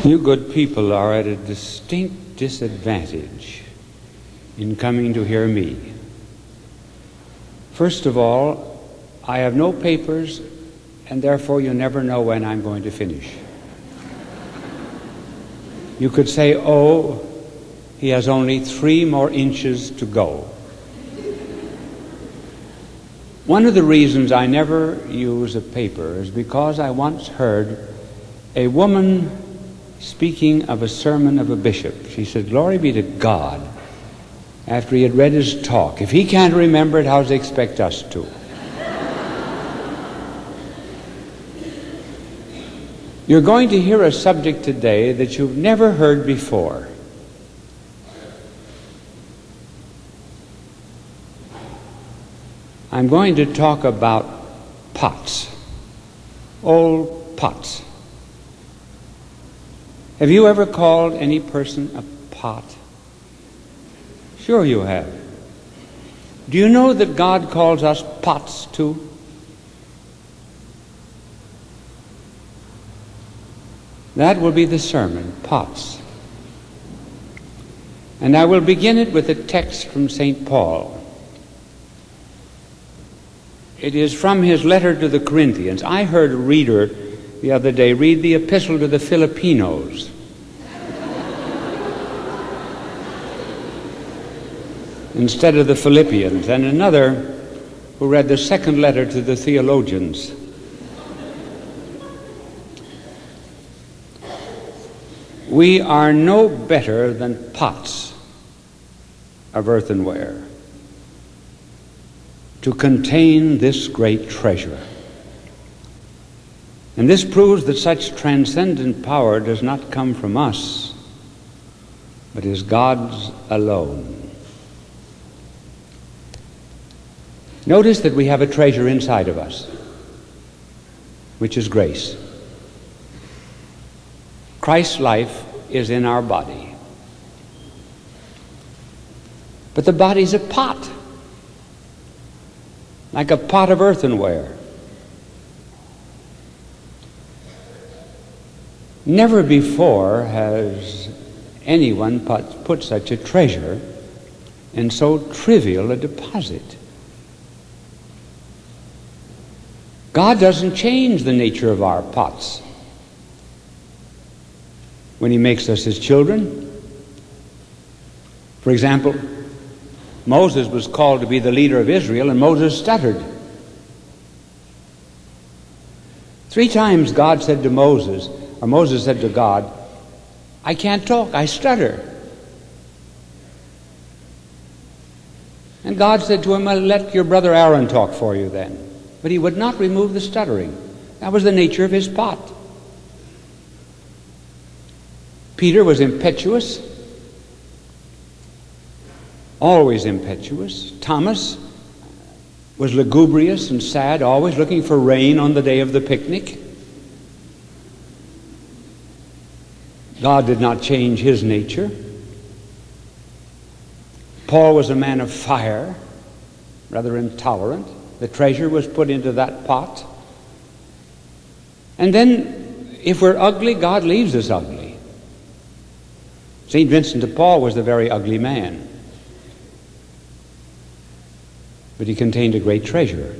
You good people are at a distinct disadvantage in coming to hear me. First of all, I have no papers, and therefore you never know when I'm going to finish. You could say, oh, he has only 3 more inches to go. One of the reasons I never use a paper is because I once heard a woman speaking of a sermon of a bishop. She said, "Glory be to God," after he had read his talk. "If he can't remember it, how does he expect us to?" You're going to hear a subject today that you've never heard before. I'm going to talk about pots, old pots. Have you ever called any person a pot? Sure you have. Do you know that God calls us pots too? That will be the sermon, pots. And I will begin it with a text from St. Paul. It is from his letter to the Corinthians. I heard a reader the other day read the epistle to the Filipinos. Instead of the Philippians, and another who read the second letter to the theologians. We are no better than pots of earthenware to contain this great treasure. And this proves that such transcendent power does not come from us, but is God's alone. Notice that we have a treasure inside of us, which is grace. Christ's life is in our body. But the body's a pot, like a pot of earthenware. Never before has anyone put such a treasure in so trivial a deposit. God doesn't change the nature of our pots when he makes us his children. For example, Moses was called to be the leader of Israel, and Moses stuttered. 3 times God said to Moses, or Moses said to God, "I can't talk, I stutter." And God said to him, "Well, let your brother Aaron talk for you then." But he would not remove the stuttering. That was the nature of his pot. Peter was impetuous, always impetuous. Thomas was lugubrious and sad, always looking for rain on the day of the picnic. God did not change his nature. Paul was a man of fire, rather intolerant. The treasure was put into that pot. And then, if we're ugly, God leaves us ugly. St. Vincent de Paul was a very ugly man, but he contained a great treasure.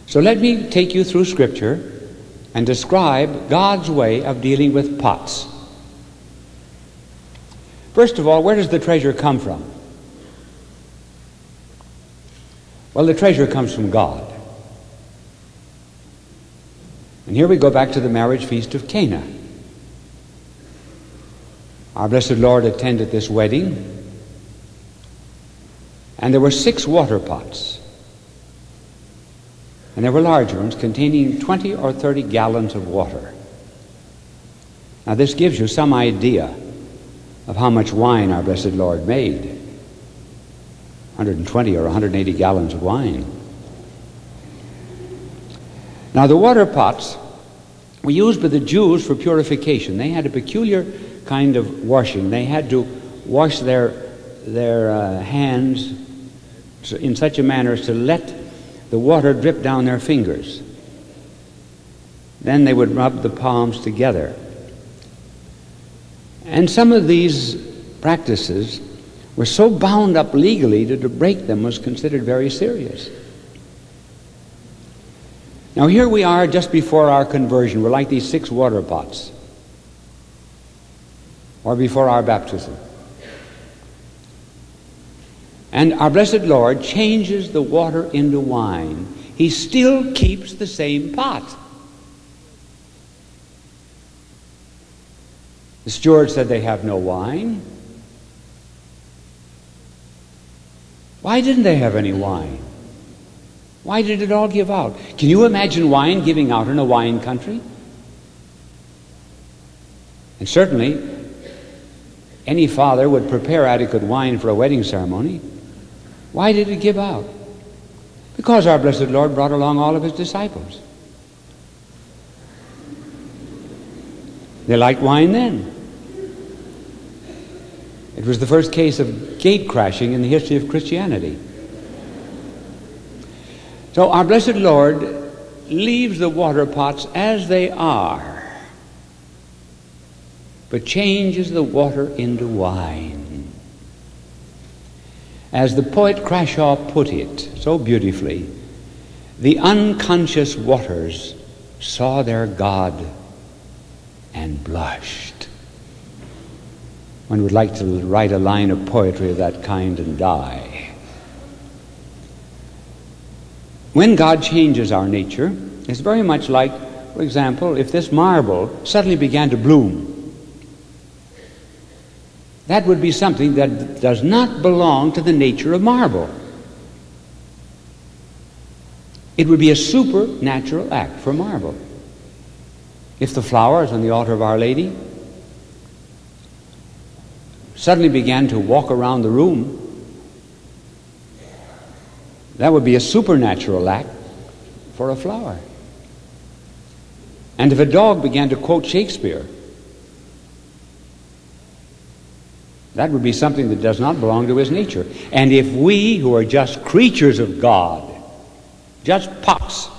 So let me take you through Scripture and describe God's way of dealing with pots. First of all, where does the treasure come from? Well, the treasure comes from God. And here we go back to the marriage feast of Cana. Our blessed Lord attended this wedding, and there were 6 water pots. And there were large ones containing 20 or 30 gallons of water. Now this gives you some idea of how much wine our blessed Lord made. 120 or 180 gallons of wine. Now the water pots were used by the Jews for purification. They had a peculiar kind of washing. They had to wash their hands in such a manner as to let the water drip down their fingers. Then they would rub the palms together. And some of these practices were so bound up legally that to break them was considered very serious. Now here we are just before our conversion. We're like these 6 water pots, or before our baptism. And our blessed Lord changes the water into wine. He still keeps the same pot. The steward said they have no wine. Why didn't they have any wine? Why did it all give out? Can you imagine wine giving out in a wine country? And certainly, any father would prepare adequate wine for a wedding ceremony. Why did it give out? Because our blessed Lord brought along all of his disciples. They liked wine then. It was the first case of gate crashing in the history of Christianity. So our blessed Lord leaves the water pots as they are, but changes the water into wine. As the poet Crashaw put it so beautifully, the unconscious waters saw their God and blushed. One would like to write a line of poetry of that kind and die. When God changes our nature, it's very much like, for example, if this marble suddenly began to bloom. That would be something that does not belong to the nature of marble. It would be a supernatural act for marble. If the flowers on the altar of Our Lady suddenly began to walk around the room, that would be a supernatural act for a flower. And if a dog began to quote Shakespeare, that would be something that does not belong to his nature. And if we, who are just creatures of God, just pots,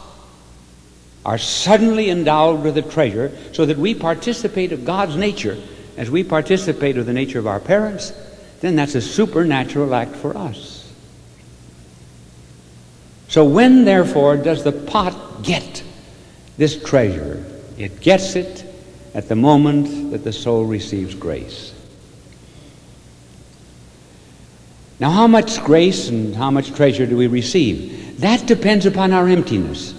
are suddenly endowed with a treasure so that we participate of God's nature as we participate of the nature of our parents, then that's a supernatural act for us. So when, therefore, does the pot get this treasure? It gets it at the moment that the soul receives grace. Now, how much grace and how much treasure do we receive? That depends upon our emptiness.